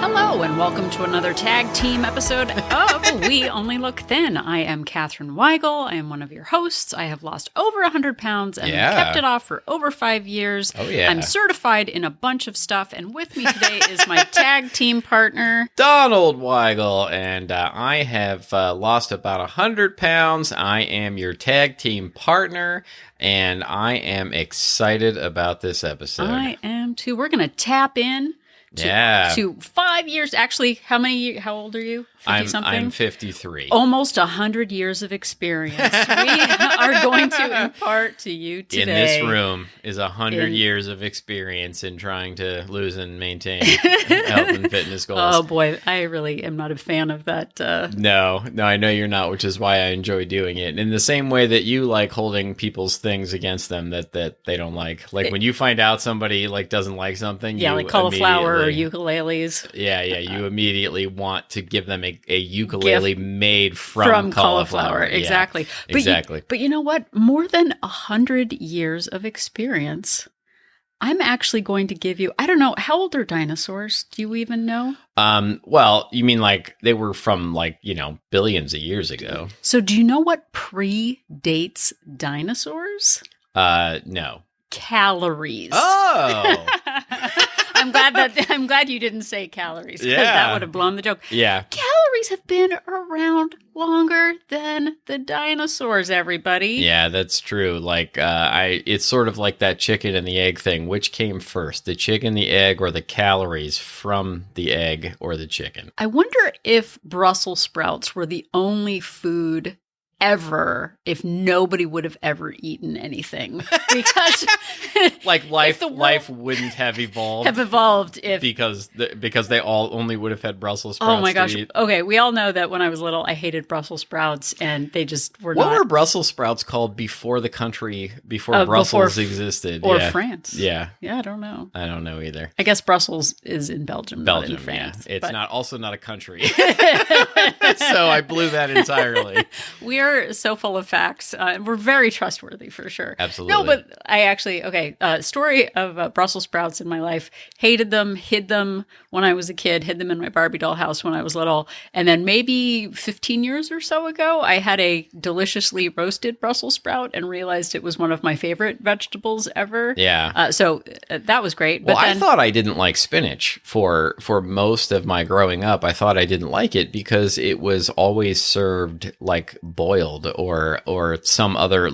Hello, and welcome to another tag team episode of We Only Look Thin. I am Katherine Weigel. I am one of your hosts. I have lost over 100 pounds and kept it off for over 5 years. Oh, yeah. I'm certified in a bunch of stuff, and with me today is my tag team partner, Donald Weigel, and I have lost about 100 pounds. I am your tag team partner, and I am excited about this episode. I am too. We're going to tap in to 5 years. Actually, how old are you? 50-something? I'm 53. Almost 100 years of experience. We are going to impart to you today. In this room is 100 years of experience in trying to lose and maintain health and fitness goals. Oh boy, I really am not a fan of that. No, I know you're not, which is why I enjoy doing it. In the same way that you like holding people's things against them that they don't like. Like when you find out somebody like doesn't like something, like cauliflower or ukuleles. Yeah, you immediately want to give them a ukulele made from cauliflower. Exactly. Yeah, exactly. But you know what? More than 100 years of experience. I'm actually going to give you, I don't know, how old are dinosaurs? Do you even know? Well, you mean like they were from billions of years ago. So do you know what predates dinosaurs? No. Calories. Oh. I'm glad you didn't say calories, because that would have blown the joke. Yeah. Calories have been around longer than the dinosaurs, everybody. Yeah, that's true. Like it's sort of like that chicken and the egg thing. Which came first, the chicken, the egg, or the calories from the egg or the chicken? I wonder if Brussels sprouts were the only food ever if nobody would have ever eaten anything, because like life wouldn't have evolved if because they all only would have had Brussels sprouts. Oh my gosh. to eat. Okay, we all know that when I was little I hated Brussels sprouts, and they just were What were Brussels sprouts called before Brussels existed? Or France. Yeah, I don't know. I don't know either. I guess Brussels is in Belgium, not in France. Yeah. It's not a country. So I blew that entirely. We are so full of facts, and we're very trustworthy for sure. Absolutely. No, but I actually, story of Brussels sprouts in my life. Hated them, hid them when I was a kid, hid them in my Barbie doll house when I was little. And then maybe 15 years or so ago, I had a deliciously roasted Brussels sprout and realized it was one of my favorite vegetables ever. Yeah. So that was great. Well, I thought I didn't like spinach for most of my growing up. I thought I didn't like it because it was always served like boiled or some other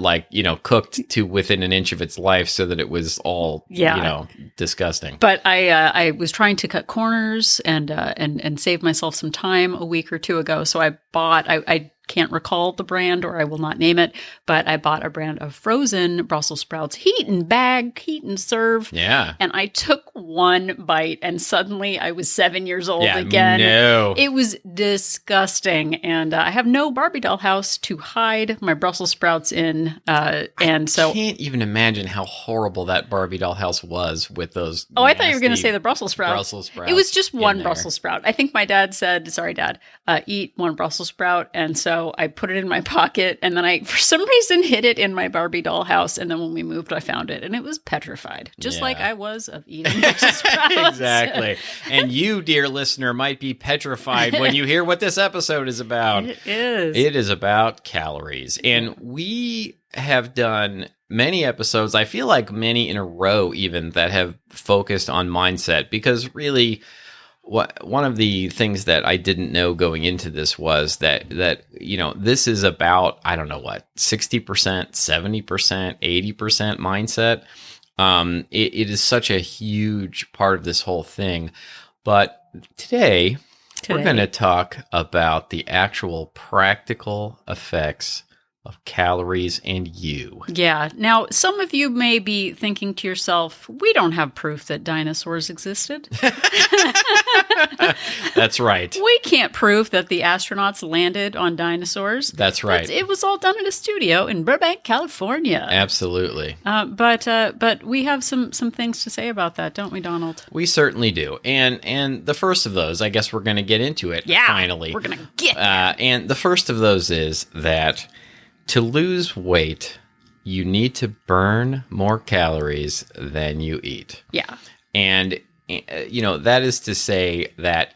cooked to within an inch of its life so that it was all disgusting. But I was trying to cut corners and save myself some time a week or two ago. So I bought I can't recall the brand, or I will not name it, but I bought a brand of frozen Brussels sprouts, heat and serve. Yeah. And I took one bite and suddenly I was 7 years old again. No. It was disgusting. And I have no Barbie doll house to hide my Brussels sprouts in. I can't even imagine how horrible that Barbie doll house was with those. Oh, I thought you were going to say the Brussels sprouts. Brussels sprouts. It was just one Brussels sprout. I think my dad said, sorry, Dad, eat one Brussels sprout. And so I put it in my pocket, and then I, for some reason, hid it in my Barbie doll house. And then when we moved, I found it, and it was petrified, just like I was of eating Brussels sprouts. Exactly. And you, dear listener, might be petrified when you hear what this episode is about. It is. It is about calories. And we have done many episodes, I feel like many in a row even, that have focused on mindset, because really one of the things that I didn't know going into this was that this is about, I don't know what, 60%, 70%, 80% mindset. It is such a huge part of this whole thing. But today we're going to talk about the actual practical effects of calories and you. Yeah. Now, some of you may be thinking to yourself, we don't have proof that dinosaurs existed. That's right. We can't prove that the astronauts landed on dinosaurs. That's right. It was all done in a studio in Burbank, California. Absolutely. But we have some things to say about that, don't we, Donald? We certainly do. And the first of those, I guess we're going to get into it finally. We're going to get there. And the first of those is that to lose weight, you need to burn more calories than you eat. Yeah. And, that is to say that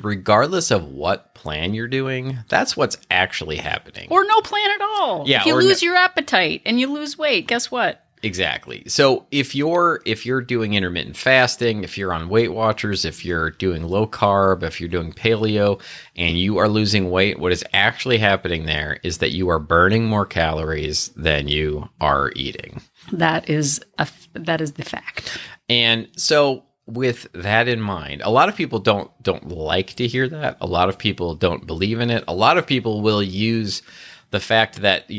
regardless of what plan you're doing, that's what's actually happening. Or no plan at all. Yeah, if you lose your appetite and you lose weight, guess what? Exactly. So if you're doing intermittent fasting, if you're on Weight Watchers, if you're doing low carb, if you're doing paleo, and you are losing weight, what is actually happening there is that you are burning more calories than you are eating. That is the fact. And so with that in mind, a lot of people don't like to hear that. A lot of people don't believe in it. A lot of people will use the fact that,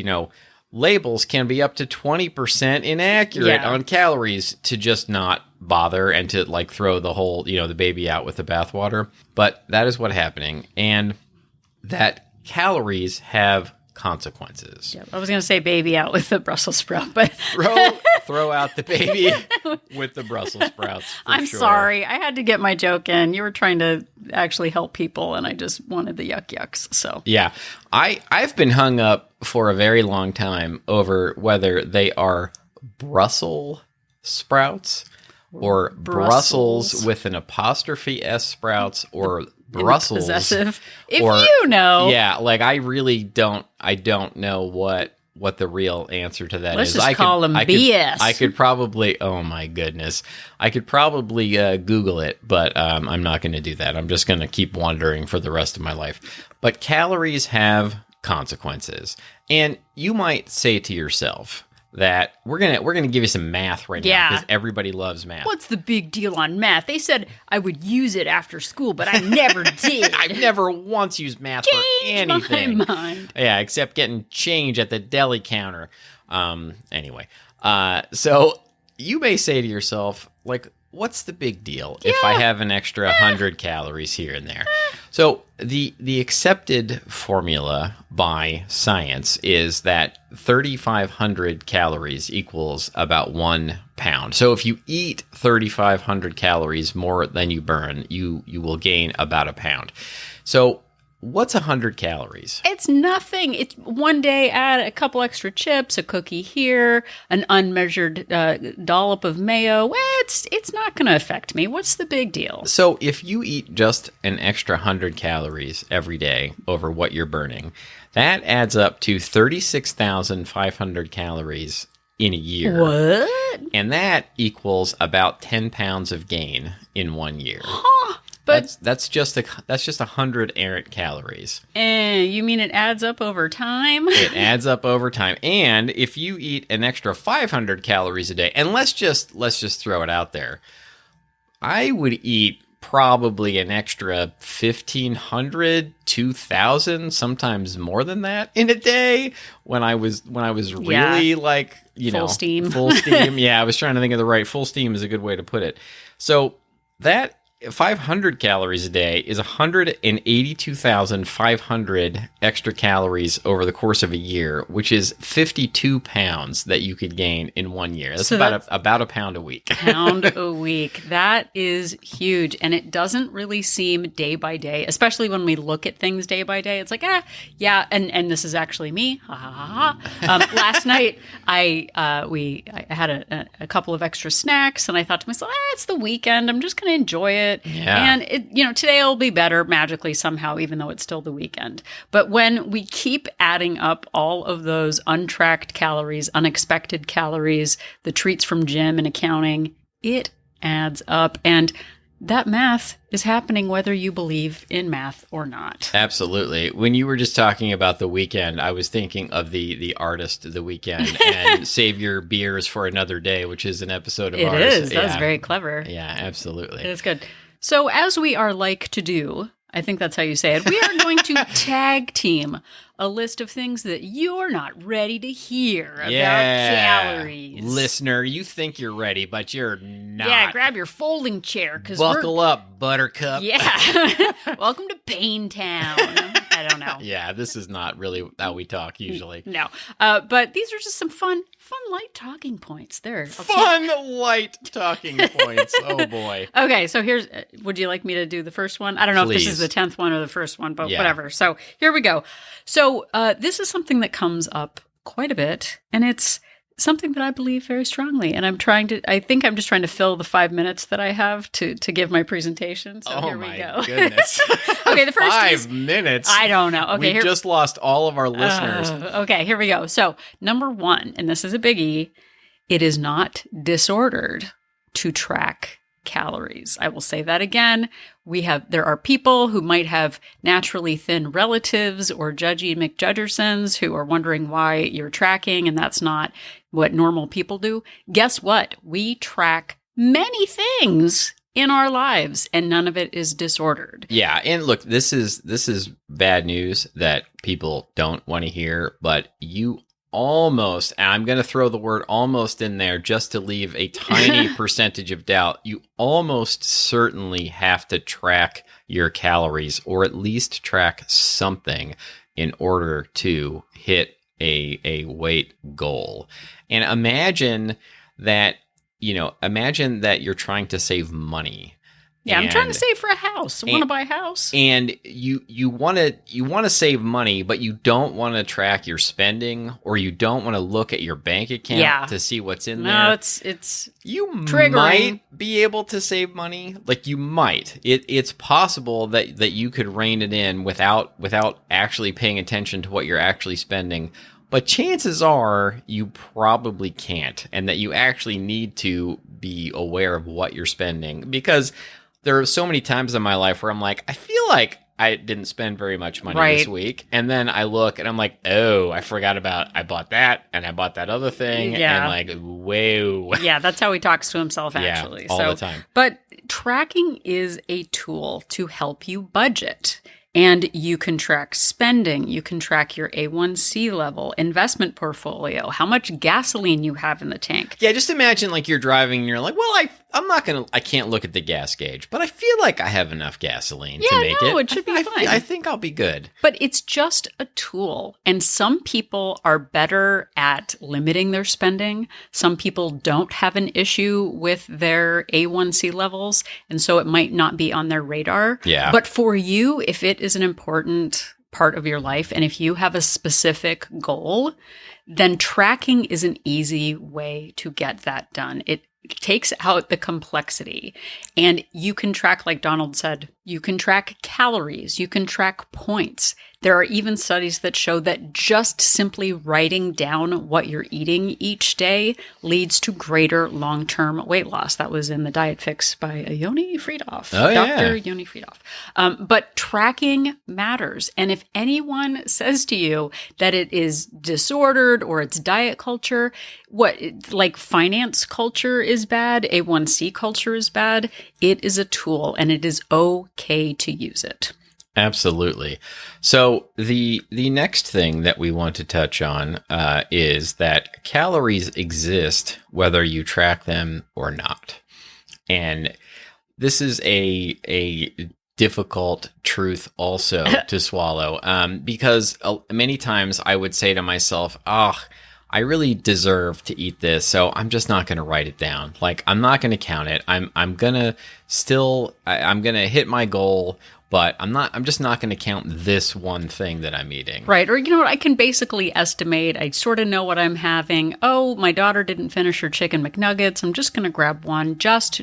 labels can be up to 20% inaccurate on calories to just not bother and to throw the whole, the baby out with the bathwater. But that is what's happening. And that calories have consequences. Yep. I was going to say baby out with the Brussels sprout, but throw out the baby with the Brussels sprouts. I'm sorry. I had to get my joke in. You were trying to actually help people, and I just wanted the yucks. So yeah, I've been hung up for a very long time over whether they are Brussels sprouts or Brussels with an apostrophe S sprouts or Brussels possessive. If yeah, I really don't. I don't know what the real answer to that Let's is. Just call them BS. I could probably. Oh my goodness, I could probably Google it, but I'm not going to do that. I'm just going to keep wondering for the rest of my life. But calories have consequences, and you might say to yourself that we're gonna give you some math right now because everybody loves math. What's the big deal on math? They said I would use it after school, but I never did. I never once used math for anything. My mind. Yeah, except getting change at the deli counter. Anyway, so you may say to yourself, what's the big deal if I have an extra 100 calories here and there? So the accepted formula by science is that 3,500 calories equals about 1 pound. So if you eat 3,500 calories more than you burn, you will gain about a pound. So what's 100 calories? It's nothing. It's one day add a couple extra chips, a cookie here, an unmeasured dollop of mayo. Well, it's not going to affect me. What's the big deal? So if you eat just an extra 100 calories every day over what you're burning, that adds up to 36,500 calories in a year. What? And that equals about 10 pounds of gain in 1 year. Huh. But that's just 100 errant calories. You mean it adds up over time? It adds up over time. And if you eat an extra 500 calories a day, and let's just throw it out there, I would eat probably an extra 1,500, 2,000, sometimes more than that in a day when I was really full steam. Full steam. Yeah, I was trying to think of the right. Full steam is a good way to put it. So that 500 calories a day is 182,500 extra calories over the course of a year, which is 52 pounds that you could gain in 1 year. That's about a pound a week. Pound a week. That is huge. And it doesn't really seem day by day, especially when we look at things day by day. It's yeah. And this is actually me. Ha ha ha ha. Last night, I had a couple of extra snacks, and I thought to myself, it's the weekend. I'm just going to enjoy it. Yeah. And today will be better magically somehow, even though it's still the weekend. But when we keep adding up all of those untracked calories, unexpected calories, the treats from gym and accounting, it adds up. And that math is happening whether you believe in math or not. Absolutely. When you were just talking about The Weeknd, I was thinking of the artist The Weeknd and Save Your Beers for Another Day, which is an episode of ours. It is. That's very clever. Yeah, absolutely. It's good. So as we are like to do, I think that's how you say it, we are going to tag team a list of things that you're not ready to hear about calories. Listener, you think you're ready, but you're not. Yeah, grab your folding chair. Buckle up, buttercup. Yeah. Welcome to Pain Town. I don't know. Yeah, this is not really how we talk usually. No. But these are just some fun light talking points. There. Fun light talking points. Oh, boy. Okay, so here's, would you like me to do the first one? I don't know Please. if this is the 10th one or the first one, but whatever. So here we go. So this is something that comes up quite a bit, and it's something that I believe very strongly. And I think I'm just trying to fill the 5 minutes that I have to give my presentation. So here we go. Oh my goodness. Okay, the first 5 minutes. I don't know. Okay. We just lost all of our listeners. Okay, here we go. So number 1, and this is a biggie, it is not disordered to track calories. I will say that again. There are people who might have naturally thin relatives or judgy McJudgersons who are wondering why you're tracking and that's not what normal people do. Guess what? We track many things in our lives and none of it is disordered. Yeah, and look, this is bad news that people don't want to hear, but you almost, and I'm going to throw the word almost in there just to leave a tiny percentage of doubt, you almost certainly have to track your calories or at least track something in order to hit a weight goal. And imagine that you're trying to save money. Yeah, I'm trying to save for a house. I want to buy a house. And you want to save money, but you don't want to track your spending or you don't want to look at your bank account to see what's in there. No, it's you triggering. Might be able to save money. Like you might. It's possible that you could rein it in without actually paying attention to what you're actually spending. But chances are you probably can't, and that you actually need to be aware of what you're spending, because there are so many times in my life where I'm like, I feel like I didn't spend very much money this week. And then I look and I'm like, oh, I bought that and I bought that other thing. Yeah. And like, whoa. Yeah, that's how he talks to himself, actually. Yeah, all the time. But tracking is a tool to help you budget. And you can track spending. You can track your A1C level, investment portfolio, how much gasoline you have in the tank. Yeah, just imagine like you're driving and you're like, well, I can't look at the gas gauge, but I feel like I have enough gasoline to make it. It should be fine. I think I'll be good. But it's just a tool. And some people are better at limiting their spending. Some people don't have an issue with their A1C levels. And so it might not be on their radar. Yeah. But for you, if it is an important part of your life, and if you have a specific goal, then tracking is an easy way to get that done. It takes out the complexity. And you can track, like Donald said, you can track calories, you can track points. There are even studies that show that just simply writing down what you're eating each day leads to greater long-term weight loss. That was in the Diet Fix by Yoni Freedhoff, Dr. Yoni Freedhoff. But tracking matters. And if anyone says to you that it is disordered or it's diet culture, like finance culture is bad, A1C culture is bad, it is a tool and it is okay to use it. Absolutely. So the next thing that we want to touch on is that calories exist whether you track them or not. And this is a difficult truth also to swallow because many times I would say to myself, I really deserve to eat this, so I'm just not going to write it down. Like, I'm not going to count it. I'm going to hit my goal, but I'm just not going to count this one thing that I'm eating. Right. Or, you know what? I can basically estimate. I sort of know what I'm having. Oh, my daughter didn't finish her chicken McNuggets. I'm just going to grab one. Just.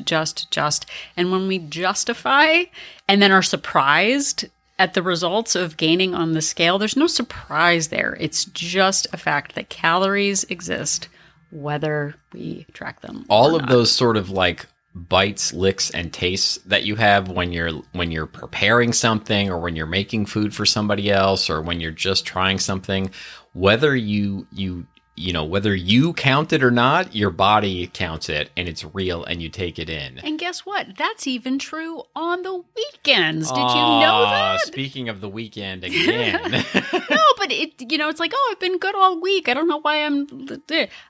And when we justify and then are surprised at the results of gaining on the scale, there's no surprise there. It's just a fact that calories exist whether we track them. All of those sort of like bites, licks, and tastes that you have when you're preparing something or when you're making food for somebody else or when you're just trying something, whether whether you count it or not, your body counts it and it's real and you take it in. And guess what? That's even true on the weekends. Did you know that? Speaking of the weekend again. No, but it's like, I've been good all week. I don't know why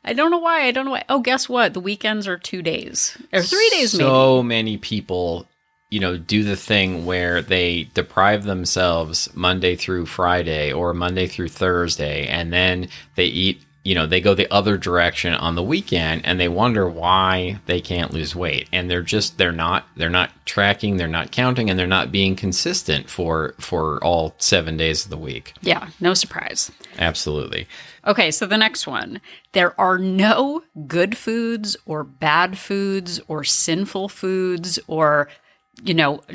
I don't know why. Oh, guess what? The weekends are 2 days or 3 days maybe. So many people do the thing where they deprive themselves Monday through Friday or Monday through Thursday, and then they eat they go the other direction on the weekend, and they wonder why they can't lose weight. And they're not tracking, they're not counting, and they're not being consistent for all 7 days of the week. Yeah, no surprise. Absolutely. Okay, so the next one. There are no good foods or bad foods or sinful foods or,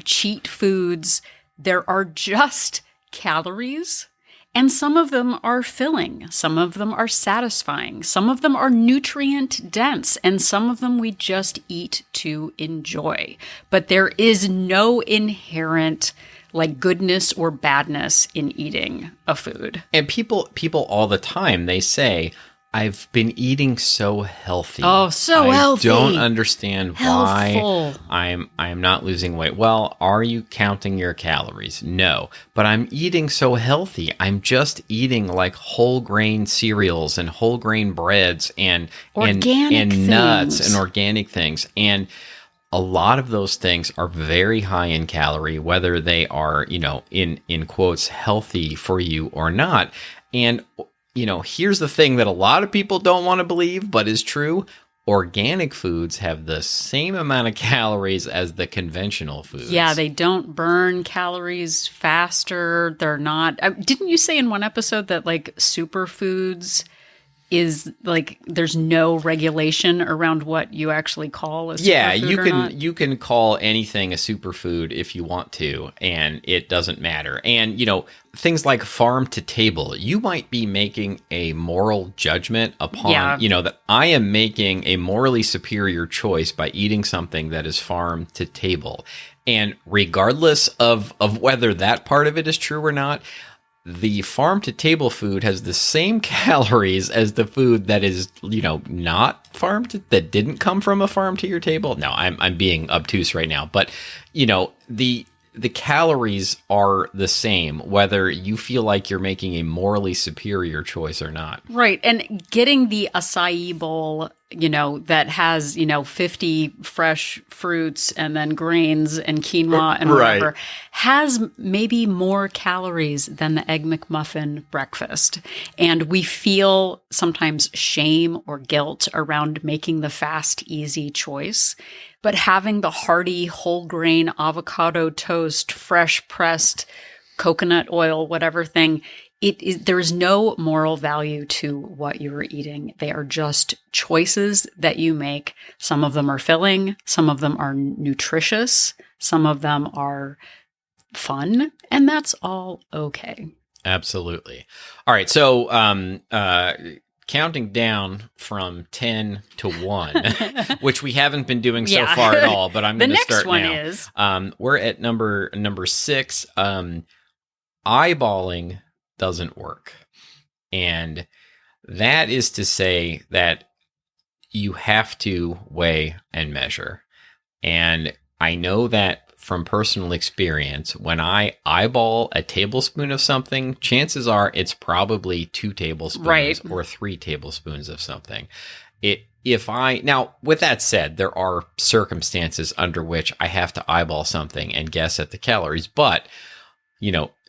cheat foods. There are just calories. And some of them are filling, some of them are satisfying, some of them are nutrient dense, and some of them we just eat to enjoy. But there is no inherent goodness or badness in eating a food. And people all the time, they say, I've been eating so healthy. Oh, so healthy. I don't understand why I'm not losing weight. Well, are you counting your calories? No. But I'm eating so healthy. I'm just eating whole grain cereals and whole grain breads and nuts and organic things. And a lot of those things are very high in calorie, whether they are, in quotes, healthy for you or not. And here's the thing that a lot of people don't want to believe, but is true. Organic foods have the same amount of calories as the conventional foods. Yeah, they don't burn calories faster. They're not. Didn't you say in one episode that superfoods is there's no regulation around what you actually call a superfood? Yeah, you can call anything a superfood if you want to, and it doesn't matter. And things like farm to table, you might be making a moral judgment upon that I am making a morally superior choice by eating something that is farm to table. And regardless of whether that part of it is true or not, the farm to table food has the same calories as the food that is, not that didn't come from a farm to your table. No, I'm being obtuse right now, but the calories are the same, whether you feel like you're making a morally superior choice or not. Right. And getting the acai bowl, that has, 50 fresh fruits and then grains and quinoa and whatever, has maybe more calories than the Egg McMuffin breakfast. And we feel sometimes shame or guilt around making the fast, easy choice. But having the hearty, whole grain, avocado toast, fresh pressed coconut oil, whatever thing, there is no moral value to what you are eating. They are just choices that you make. Some of them are filling, some of them are nutritious, some of them are fun, and that's all okay. Absolutely. All right, so counting down from 10 to 1, which we haven't been doing so far at all, but I'm going to start now. The next one is? We're at number 6. Eyeballing doesn't work. And that is to say that you have to weigh and measure. And I know that from personal experience, when I eyeball a tablespoon of something, chances are it's probably 2 tablespoons or 3 tablespoons of something. Now, with that said, there are circumstances under which I have to eyeball something and guess at the calories, but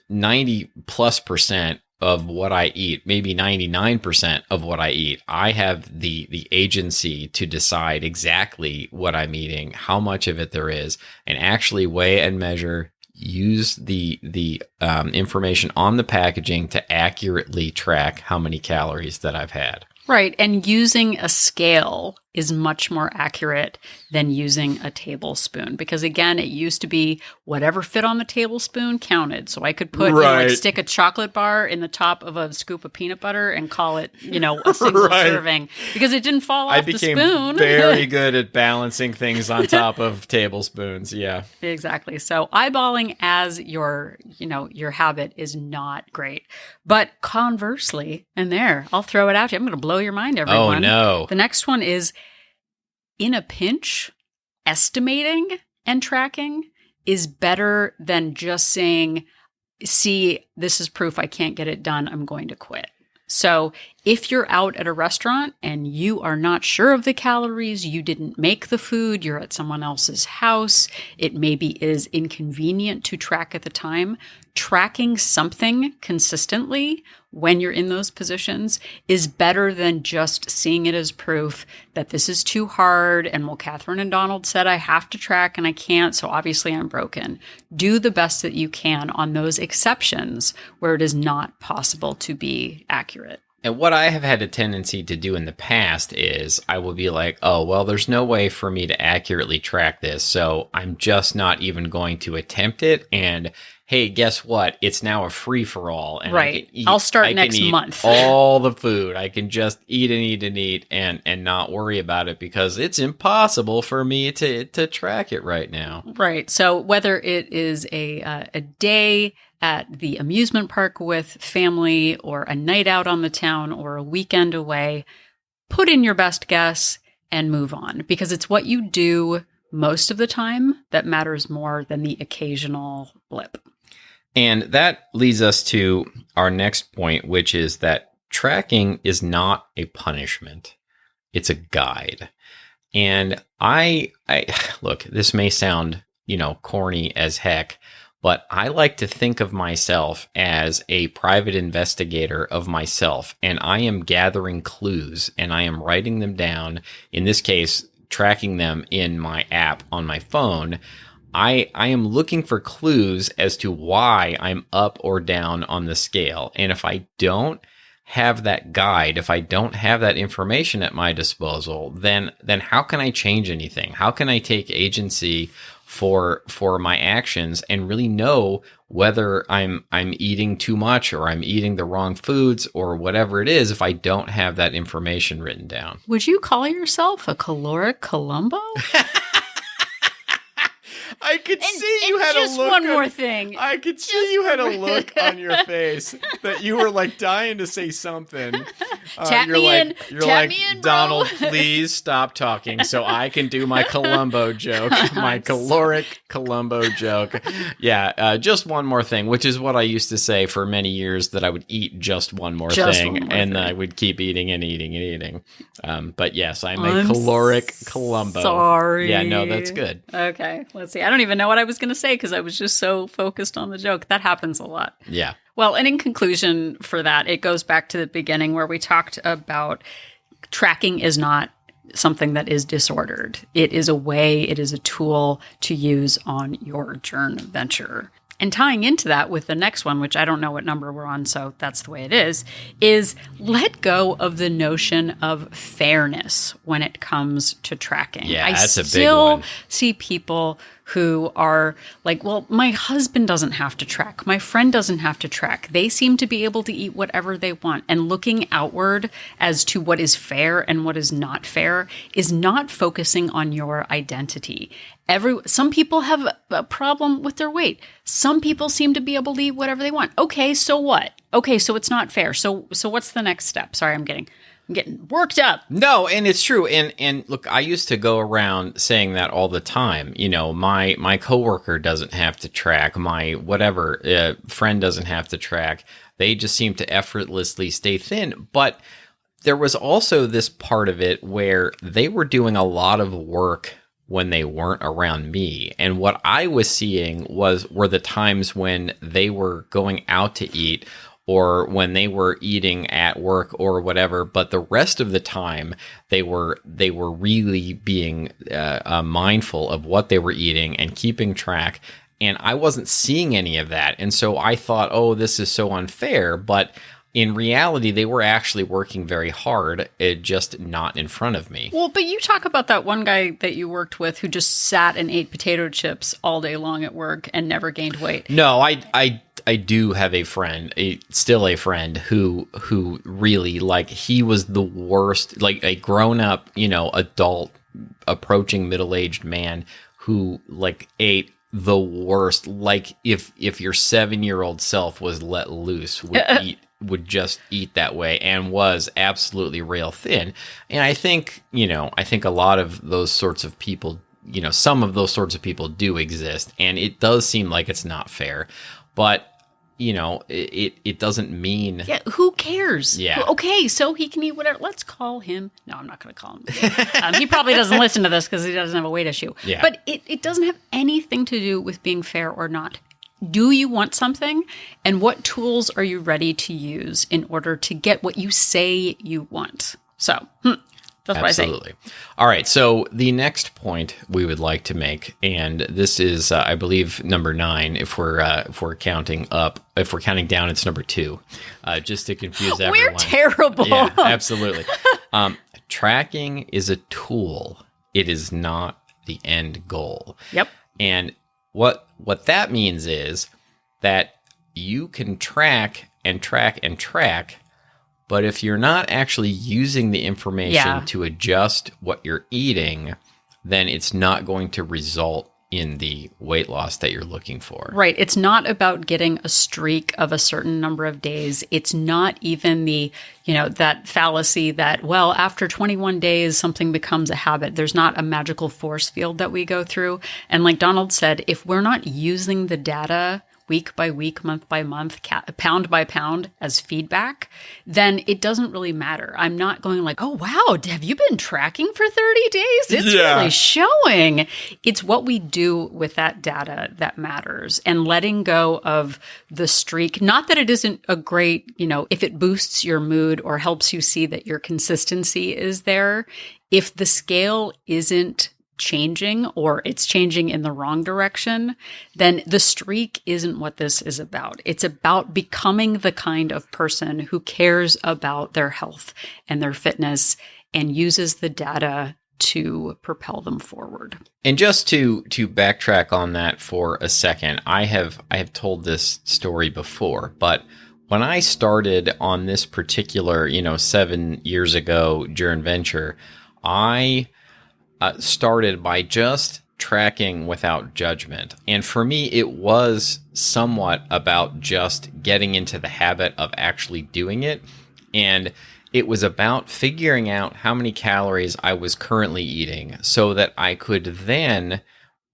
90+% of what I eat, maybe 99% of what I eat, I have the agency to decide exactly what I'm eating, how much of it there is, and actually weigh and measure, use the information on the packaging to accurately track how many calories that I've had. Right. And using a scale is much more accurate than using a tablespoon. Because again, it used to be whatever fit on the tablespoon counted. So I could put, stick a chocolate bar in the top of a scoop of peanut butter and call it, a single serving. Because it didn't fall off the spoon. I became very good at balancing things on top of tablespoons. Yeah. Exactly. So eyeballing as your habit is not great. But conversely, I'll throw it out to you. I'm going to blow your mind, everyone. Oh, no. The next one is, in a pinch, estimating and tracking is better than just saying, see, this is proof I can't get it done, I'm going to quit. So If you're out at a restaurant and you are not sure of the calories, you didn't make the food, you're at someone else's house, it maybe is inconvenient to track at the time, tracking something consistently when you're in those positions is better than just seeing it as proof that this is too hard. And well, Catherine and Donald said I have to track and I can't, so obviously I'm broken. Do the best that you can on those exceptions where it is not possible to be accurate. And what I have had a tendency to do in the past is I will be like, oh, well, there's no way for me to accurately track this, so I'm just not even going to attempt it. And hey, guess what? It's now a free-for-all. And right. I'll start next month. All the food. I can just eat and eat and eat and not worry about it because it's impossible for me to track it right now. Right. So whether it is a day at the amusement park with family or a night out on the town or a weekend away, put in your best guess and move on because it's what you do most of the time that matters more than the occasional blip. And that leads us to our next point, which is that tracking is not a punishment. It's a guide. And I look, this may sound, corny as heck, but I like to think of myself as a private investigator of myself, and I am gathering clues and I am writing them down, in this case, tracking them in my app on my phone. I am looking for clues as to why I'm up or down on the scale. And if I don't have that guide, if I don't have that information at my disposal, then how can I change anything? How can I take agency for my actions and really know whether I'm eating too much or I'm eating the wrong foods or whatever it is if I don't have that information written down? Would you call yourself a caloric Columbo? I could see you had a look. Just one more thing. I could see you had a look on your face that you were like dying to say something. Tap me in, bro. Donald, please stop talking so I can do my Columbo joke, my caloric Columbo joke. Yeah, just one more thing, which is what I used to say for many years, that I would eat just one more thing, and I would keep eating and eating and eating. But yes, I'm a caloric Columbo. Sorry. Yeah, no, that's good. Okay, let's see. I don't even know what I was going to say because I was just so focused on the joke. That happens a lot. Yeah. Well, and in conclusion for that, it goes back to the beginning where we talked about tracking is not something that is disordered. It is a way, it is a tool to use on your journey venture. And tying into that with the next one, which I don't know what number we're on, so that's the way it is let go of the notion of fairness when it comes to tracking. Yeah, that's a big one. I still see people who are like, well, my husband doesn't have to track. My friend doesn't have to track. They seem to be able to eat whatever they want. And looking outward as to what is fair and what is not fair is not focusing on your identity. Some people have a problem with their weight. Some people seem to be able to eat whatever they want. Okay, so what? Okay, so it's not fair. So what's the next step? Sorry, I'm getting worked up. No, and it's true. And look, I used to go around saying that all the time. My coworker doesn't have to track. My whatever friend doesn't have to track. They just seem to effortlessly stay thin. But there was also this part of it where they were doing a lot of work when they weren't around me. And what I was seeing were the times when they were going out to eat or when they were eating at work or whatever, but the rest of the time they were really being mindful of what they were eating and keeping track. And I wasn't seeing any of that. And so I thought, oh, this is so unfair. But in reality, they were actually working very hard, just not in front of me. Well, but you talk about that one guy that you worked with who just sat and ate potato chips all day long at work and never gained weight. No, I do have a friend, still a friend who really, like, he was the worst, like a grown-up, adult, approaching middle-aged man who, like, ate the worst. Like, if your 7-year-old self was let loose, would just eat that way and was absolutely rail thin. And I think a lot of those sorts of people, some of those sorts of people do exist, and it does seem like it's not fair. But it doesn't mean. Yeah, who cares? Yeah. Okay, so he can eat whatever. Let's call him. No, I'm not going to call him. He probably doesn't listen to this because he doesn't have a weight issue. Yeah. But it doesn't have anything to do with being fair or not. Do you want something? And what tools are you ready to use in order to get what you say you want? So, that's what I say. Absolutely. All right. So the next point we would like to make, and this is, I believe, number 9. If we're counting up, if we're counting down, it's number 2. Just to confuse everyone. We're terrible. Yeah, absolutely. Tracking is a tool. It is not the end goal. Yep. And what that means is that you can track and track and track. But if you're not actually using the information to adjust what you're eating, then it's not going to result in the weight loss that you're looking for. Right. It's not about getting a streak of a certain number of days. It's not even the, that fallacy that, well, after 21 days, something becomes a habit. There's not a magical force field that we go through. And like Donald said, if we're not using the data week by week, month by month, pound by pound as feedback, then it doesn't really matter. I'm not going like, oh, wow, have you been tracking for 30 days? It's really showing. It's what we do with that data that matters, and letting go of the streak. Not that it isn't a great, if it boosts your mood or helps you see that your consistency is there. If the scale isn't changing or it's changing in the wrong direction, then the streak isn't what this is about. It's about becoming the kind of person who cares about their health and their fitness and uses the data to propel them forward. And just to backtrack on that for a second, I have told this story before, but when I started on this particular, 7 years ago journey venture, I started by just tracking without judgment. And for me, it was somewhat about just getting into the habit of actually doing it. And it was about figuring out how many calories I was currently eating so that I could then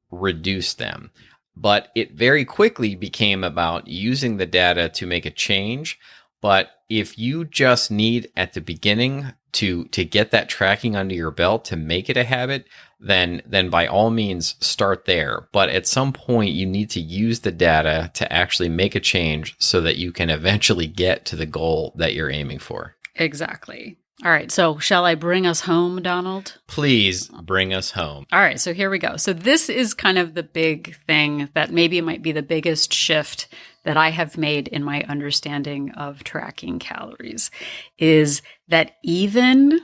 reduce them. But it very quickly became about using the data to make a change. But if you just need at the beginning to get that tracking under your belt to make it a habit, then by all means start there. But at some point you need to use the data to actually make a change so that you can eventually get to the goal that you're aiming for. Exactly. All right. So shall I bring us home, Donald? Please bring us home. All right. So here we go. So this is kind of the big thing that maybe might be the biggest shift that I have made in my understanding of tracking calories, is that even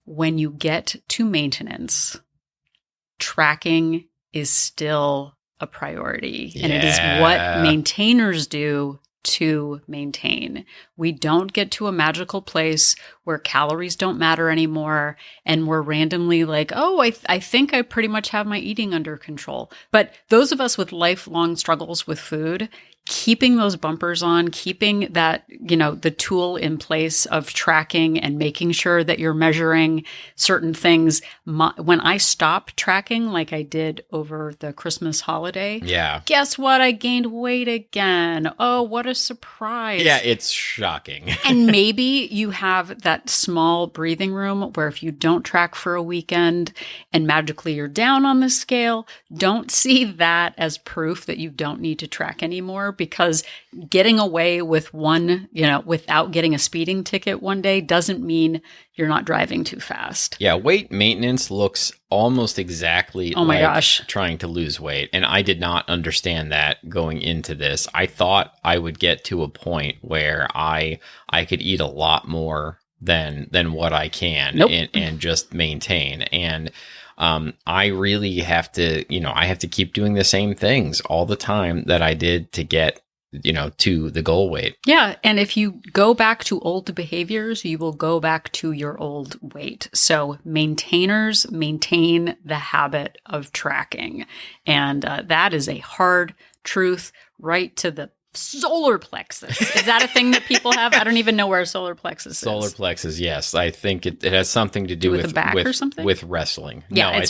when you get to maintenance, tracking is still a priority. And it is what maintainers do to maintain. We don't get to a magical place where calories don't matter anymore and we're randomly like, oh, I think I pretty much have my eating under control. But those of us with lifelong struggles with food, keeping those bumpers on, keeping that, the tool in place of tracking and making sure that you're measuring certain things. When I stopped tracking like I did over the Christmas holiday, guess what? I gained weight again. Oh, what a surprise. Yeah, it's shocking. And maybe you have that small breathing room where if you don't track for a weekend and magically you're down on the scale, don't see that as proof that you don't need to track anymore, because getting away with one, without getting a speeding ticket one day doesn't mean you're not driving too fast. Yeah, weight maintenance looks almost exactly like trying to lose weight. And I did not understand that going into this. I thought I would get to a point where I could eat a lot more than what I can and just maintain. And I really have to, I have to keep doing the same things all the time that I did to get, to the goal weight. Yeah. And if you go back to old behaviors, you will go back to your old weight. So maintainers maintain the habit of tracking. And that is a hard truth right to the solar plexus. Is that a thing that people have? I don't even know where a solar plexus is. Solar plexus, yes. I think it has something to do with the back or something? With wrestling. Yeah, I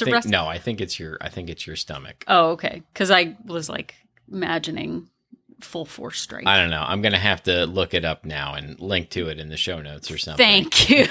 think it's your stomach. Oh, okay. Because I was like imagining full force strike. I don't know. I'm going to have to look it up now and link to it in the show notes or something. Thank you.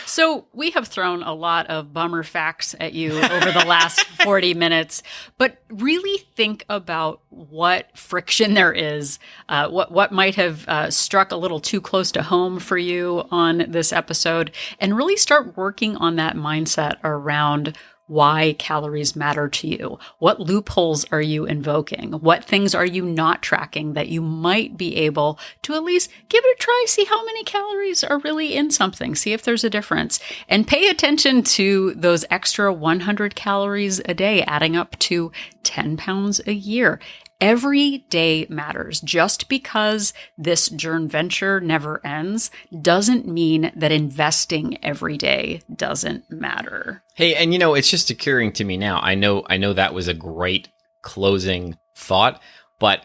So we have thrown a lot of bummer facts at you over the last 40 minutes, but really think about what friction there is, what might have struck a little too close to home for you on this episode, and really start working on that mindset around why calories matter to you. What loopholes are you invoking? What things are you not tracking that you might be able to at least give it a try, see how many calories are really in something, see if there's a difference, and pay attention to those extra 100 calories a day adding up to 10 pounds a year. Every day matters. Just because this journey venture never ends doesn't mean that investing every day doesn't matter. Hey, and it's just occurring to me now. I know that was a great closing thought, but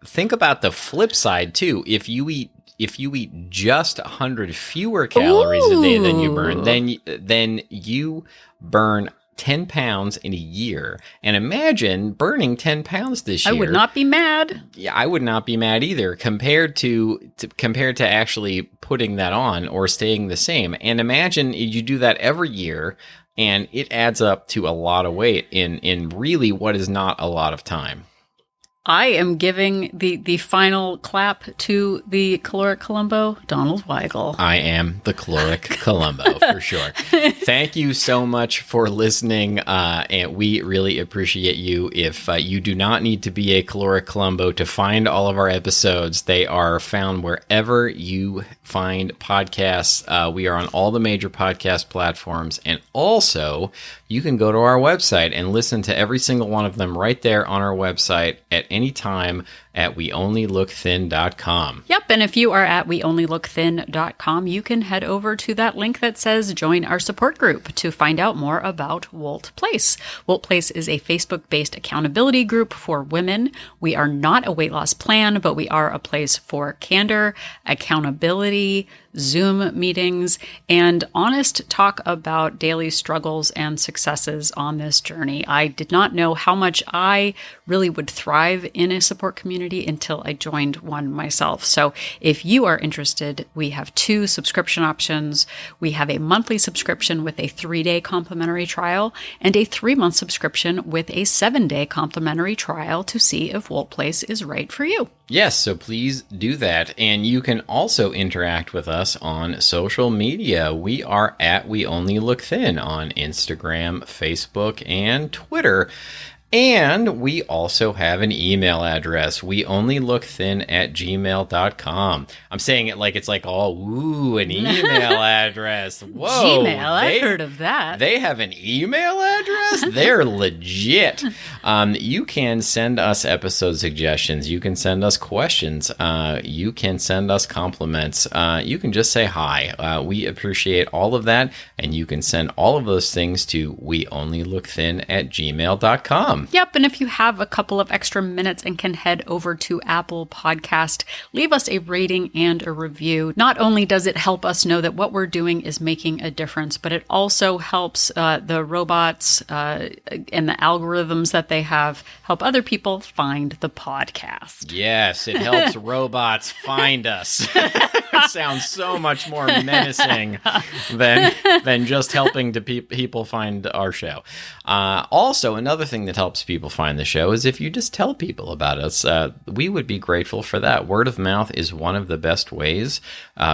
think about the flip side too. If you eat just 100 fewer calories a day than you burn, then you burn 10 pounds in a year. And imagine burning 10 pounds this year. I would not be mad. Yeah, I would not be mad either compared to actually putting that on or staying the same. And imagine you do that every year and it adds up to a lot of weight in really what is not a lot of time. I am giving the final clap to the Caloric Columbo, Donald Weigel. I am the Caloric Columbo, for sure. Thank you so much for listening, and we really appreciate you. If you do not need to be a Caloric Columbo to find all of our episodes, they are found wherever you find podcasts. We are on all the major podcast platforms, and also you can go to our website and listen to every single one of them right there on our website at any time at weonlylookthin.com. Yep, and if you are at weonlylookthin.com, you can head over to that link that says join our support group to find out more about Wolt Place. Wolt Place is a Facebook-based accountability group for women. We are not a weight loss plan, but we are a place for candor, accountability, Zoom meetings, and honest talk about daily struggles and successes on this journey. I did not know how much I really would thrive in a support community until I joined one myself. So if you are interested, we have 2 subscription options. We have a monthly subscription with a 3-day complimentary trial and a 3-month subscription with a 7-day complimentary trial to see if Wolt Place is right for you. Yes, so please do that. And you can also interact with us on social media. We are at We Only Look Thin on Instagram, Facebook, and Twitter. And we also have an email address, weonlylookthin@gmail.com. I'm saying it like it's like, oh, ooh, an email address. Whoa. Gmail, I've heard of that. They have an email address? They're legit. You can send us episode suggestions. You can send us questions. You can send us compliments. You can just say hi. We appreciate all of that. And you can send all of those things to weonlylookthin@gmail.com. Yep, and if you have a couple of extra minutes and can head over to Apple Podcast, leave us a rating and a review. Not only does it help us know that what we're doing is making a difference, but it also helps the robots and the algorithms that they have help other people find the podcast. Yes, it helps robots find us. It sounds so much more menacing than just helping to people find our show. Also, another thing that helps people find the show is if you just tell people about us. We would be grateful for that. Word of mouth is one of the best ways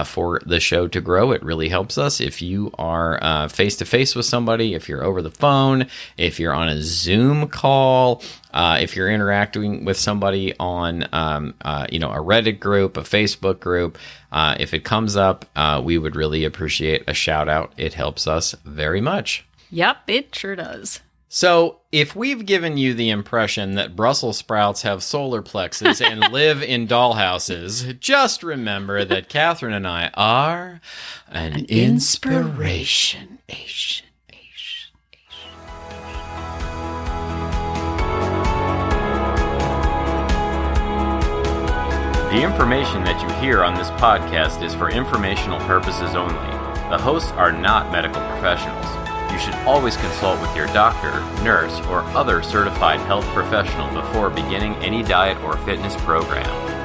for the show to grow. It really helps us. If you are face-to-face with somebody, if you're over the phone, if you're on a Zoom call, if you're interacting with somebody on a Reddit group, a Facebook group, if it comes up, we would really appreciate a shout out. It helps us very much. Yep, it sure does. So if we've given you the impression that Brussels sprouts have solar plexus and live in dollhouses, just remember that Catherine and I are an inspiration. The information that you hear on this podcast is for informational purposes only. The hosts are not medical professionals. You you should always consult with your doctor, nurse, or other certified health professional before beginning any diet or fitness program.